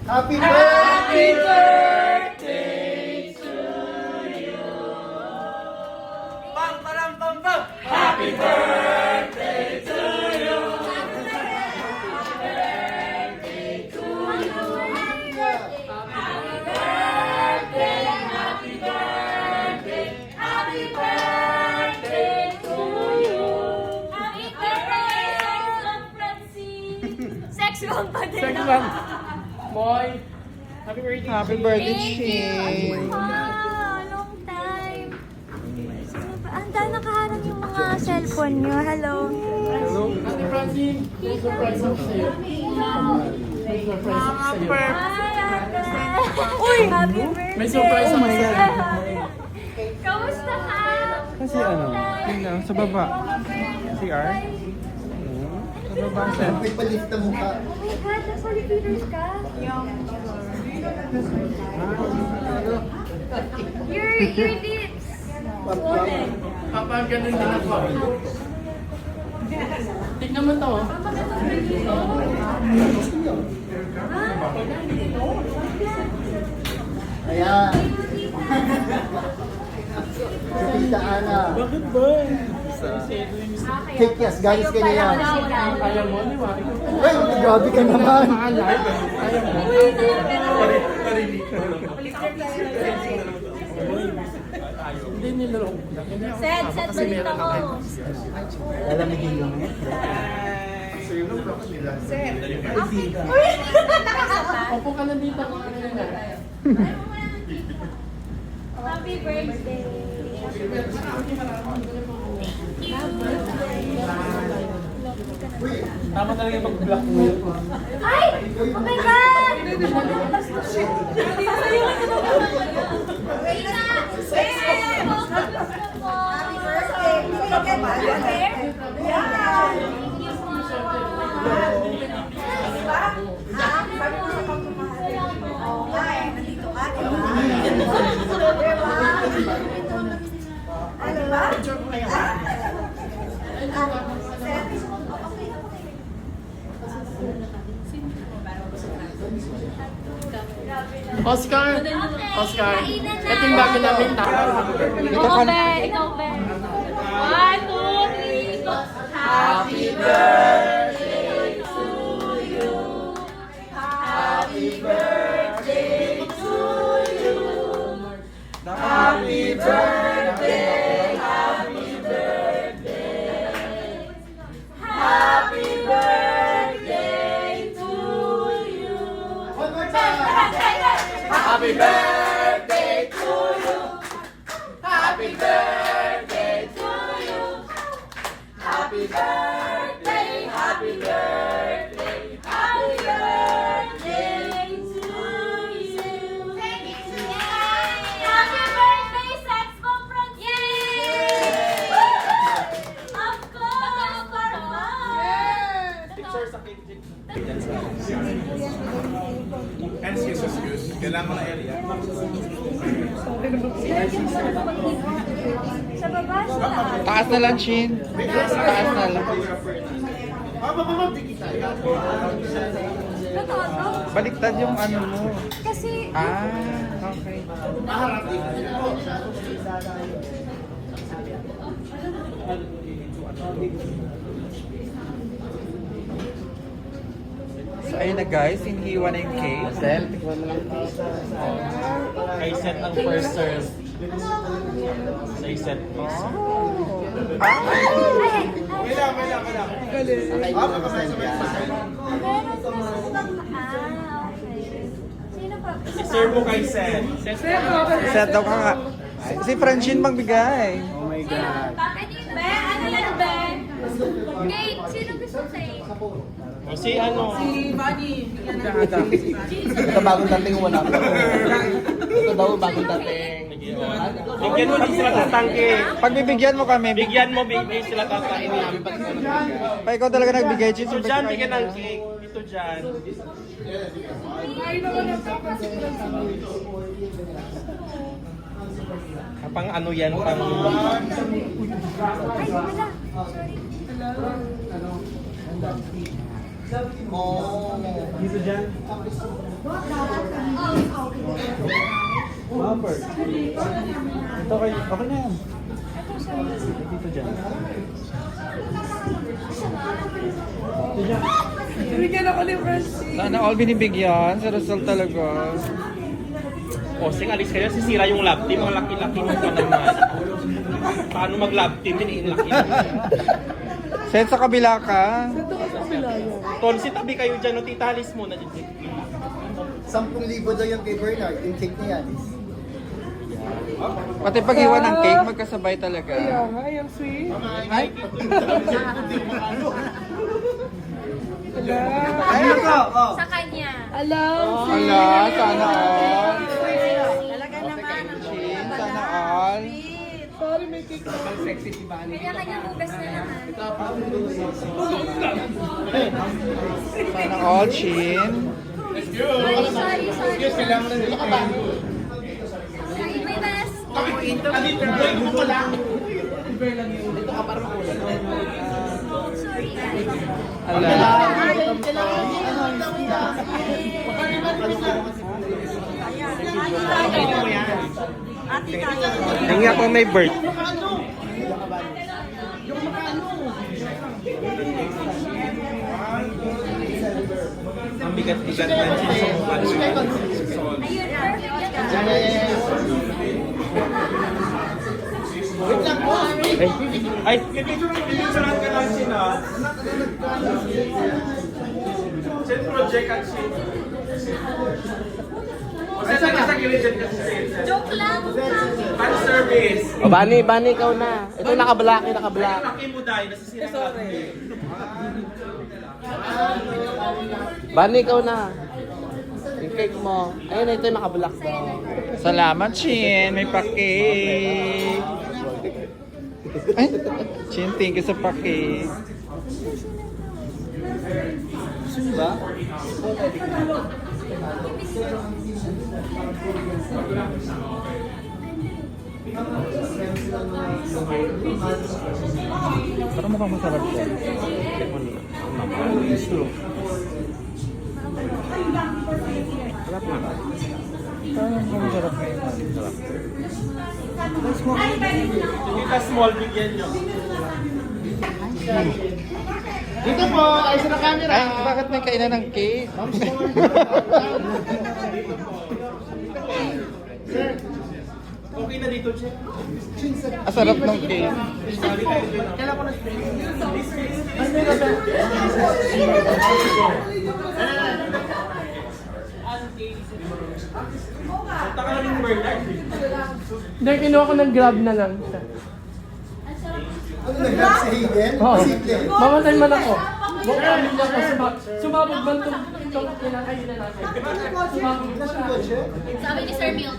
Happy birthday! Pam, param, pam, pam! Happy birthday to you! Sex bomb pa din. Sex bomb. Boy, happy birthday. Happy birthday, Thank Chin. you. Long time. Sino ba? Anda, nakaharang yung mga cellphone nyo. Hello. Hello, Ate Francine. May surprise ako sa'yo. May surprise ako sa'yo. Hi, ate. Uy! Happy birthday. May surprise ako sa'yo. Kamusta ka? Kasi ano, yun lang, sa baba. CR? Sa baba siya. May palit na mukha. Oh my God, nasa repeaters ka? Your lips. Papa, ganun din ako. Tignan mo to. Ayan. Si Tita Ana. Bakit ba? Cake yes, galis ka niya. Ayaw mo, liwari ko. Ay, grabe ka naman. Ayaw mo. Hindi nilaro. Sed, balita ko. Lalamigin lang eh. Opo ka na dito. Happy birthday. Tama talaga yung pag-block mo yun. Ay! Oh my God! Oscar! Oscar! Ito yung bago namin tao. Ikaw ba? Ikaw ba? 1, 2, 3, go! Happy birthday to you. Happy birthday to you. Happy birthday, happy birthday. Happy birthday to you. One more time. Happy birthday to you! Happy birthday to you! Happy birthday, happy birthday, happy birthday to you. Happy birthday, Sex Bomb Francine! Of course, Parma! Picture sa cake. Excuse. Kailangan mo na area. Sa baba, sa taas. Taas na lang, Chin. Taas na lang. Totoo to? Baliktad yung ano mo. Kasi, Ah, okay. So ayun na guys, hinihiwa na yung cake. I set ang first serve. I set please. meron pa okay. Sino pa? I-serve mo kay Sen. Set daw ka nga. Si Francine magbigay. Oh my God. Ben, ano yan, Ben? Kate, sino gusto sa'yo? O si ano? Ito bagong dating wala ko. Ito daw bagong dating. Bigyan mo din sila ng tangke. Pagbibigyan mo kami, Bigyan mo, bigyan sila kakainin. pa ikaw talaga nagbigay, Chin. Ito dyan, bigyan ng cake. Ito dyan. Pang ano yan, pang... Ay, wala. Sorry. Oh. Dito dyan. Bumper. Ito okay, okay na yan. Dito dyan. Dito dyan. Bigyan ako ni Francie. Sana all binibigyan sa Rizal talaga. O, sige, alis kayo, sisira yung lab team. Ang laki-laki mo pa naman. Paano mag-lab team? Laki Sen, sa kabila ka. Tol, si tabi kayo dyan. No, tita, alis mo na dyan. 10,000 daw yung kay Bernard, yung cake ni Alice. Pati pag-iwan ng cake, magkasabay talaga. Ay, ang sweet. Ay, Ay, ito! Oh. Sa kanya. Alam. ala, sana all. Talaga naman. Chin, sana all. Sorry, may cake na. Kanya-kanya hugas na naman. Sana all, Chin. Sorry. Sorry, my best. Sorry, guys. Ala. Yung nga po may bird. Ang bigat-bigat na dyan sa mukha. Ayun, perfect yan. Ay, pipicturean ka lang siya na. Set project at siya. Set ka sa gilid dyan kasi. Joke lang. Fan service. Oh, Bani, ikaw na. Ito naka-black, Ay, laki mo dahil nasisira ka. Bani, ikaw na. Yung cake mo. Ayun, ito yung naka-black daw. Salamat, Chin. May pa-cake. Ay, Chin, thank you sa pa-cake. Sino ba? Parang mukhang masarap siya. Parang mukhang masarap ngayon. Tita small, bigyan nyo. Dito po, ayos na camera. Ay, bakit may kainan ng cake? Okay na dito, Che. Ang sarap ng cake. Punta ka na ng Bernard. Hindi, kinuha ko ng grab na lang siya. Ano nag-grab si Hayden? Oo. Simple. Mamatay man ako. Bukamin niya ako. Sumabog man itong kinakain na natin. Sumabog na siya. Sabi ni Sir Milton.